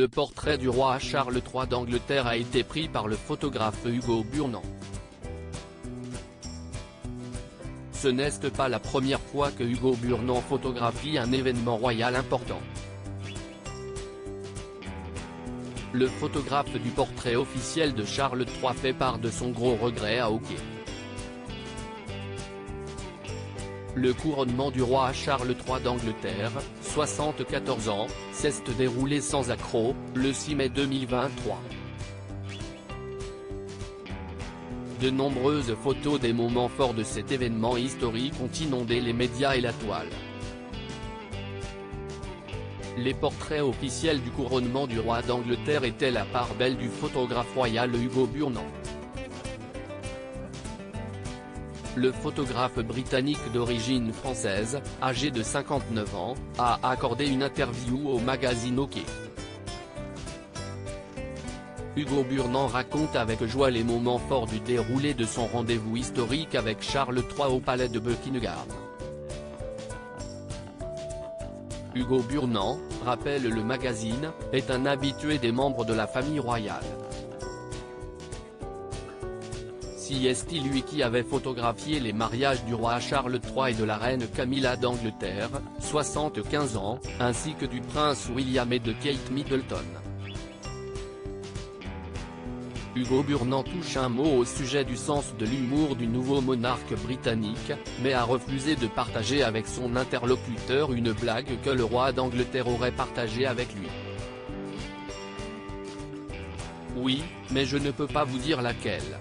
Le portrait du roi Charles III d'Angleterre a été pris par le photographe Hugo Burnand. Ce n'est pas la première fois que Hugo Burnand photographie un événement royal important. Le photographe du portrait officiel de Charles III fait part de son gros regret à hockey. Le couronnement du roi Charles III d'Angleterre, 74 ans, s'est déroulé sans accroc, le 6 mai 2023. De nombreuses photos des moments forts de cet événement historique ont inondé les médias et la toile. Les portraits officiels du couronnement du roi d'Angleterre étaient la part belle du photographe royal Hugo Burnand. Le photographe britannique d'origine française, âgé de 59 ans, a accordé une interview au magazine Hockey. Hugo Burnand raconte avec joie les moments forts du déroulé de son rendez-vous historique avec Charles III au palais de Buckingham. Hugo Burnand, rappelle le magazine, est un habitué des membres de la famille royale. C'est lui qui avait photographié les mariages du roi Charles III et de la reine Camilla d'Angleterre, 75 ans, ainsi que du prince William et de Kate Middleton. Hugo Burnand touche un mot au sujet du sens de l'humour du nouveau monarque britannique, mais a refusé de partager avec son interlocuteur une blague que le roi d'Angleterre aurait partagée avec lui. Oui, mais je ne peux pas vous dire laquelle.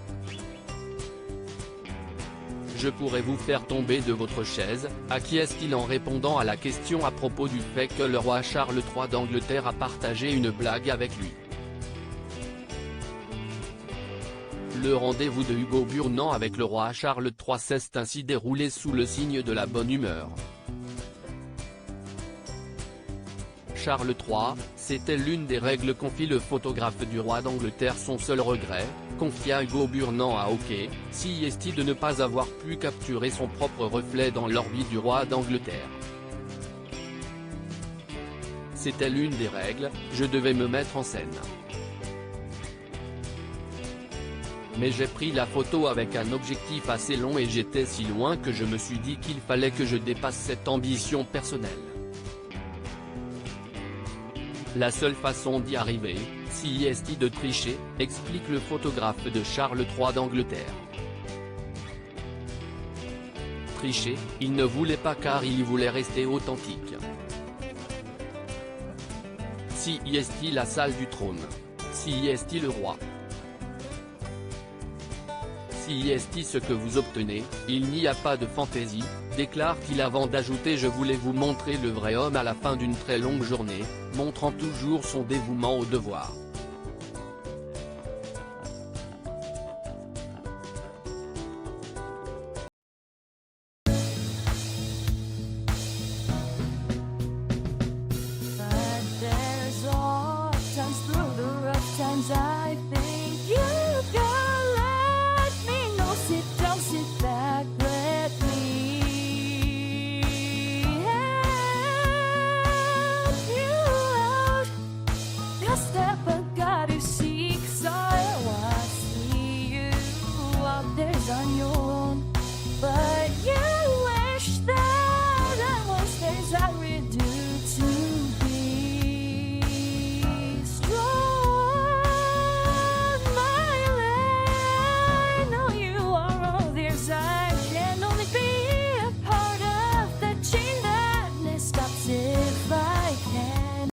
Je pourrais vous faire tomber de votre chaise, acquiesce-t-il en répondant à la question à propos du fait que le roi Charles III d'Angleterre a partagé une blague avec lui. Le rendez-vous de Hugo Burnand avec le roi Charles III s'est ainsi déroulé sous le signe de la bonne humeur. Charles III, c'était l'une des règles, confie le photographe du roi d'Angleterre. Son seul regret, confia Hugo Burnand à Hockey, c'est de ne pas avoir pu capturer son propre reflet dans l'orbite du roi d'Angleterre. C'était l'une des règles, je devais me mettre en scène. Mais j'ai pris la photo avec un objectif assez long et j'étais si loin que je me suis dit qu'il fallait que je dépasse cette ambition personnelle. La seule façon d'y arriver, c'est de tricher, explique le photographe de Charles III d'Angleterre. Tricher, il ne voulait pas car il voulait rester authentique. C'est la salle du trône. C'est le roi. C'est ce que vous obtenez, il n'y a pas de fantaisie, déclare-t-il avant d'ajouter: je voulais vous montrer le vrai homme à la fin d'une très longue journée, montrant toujours son dévouement au devoir.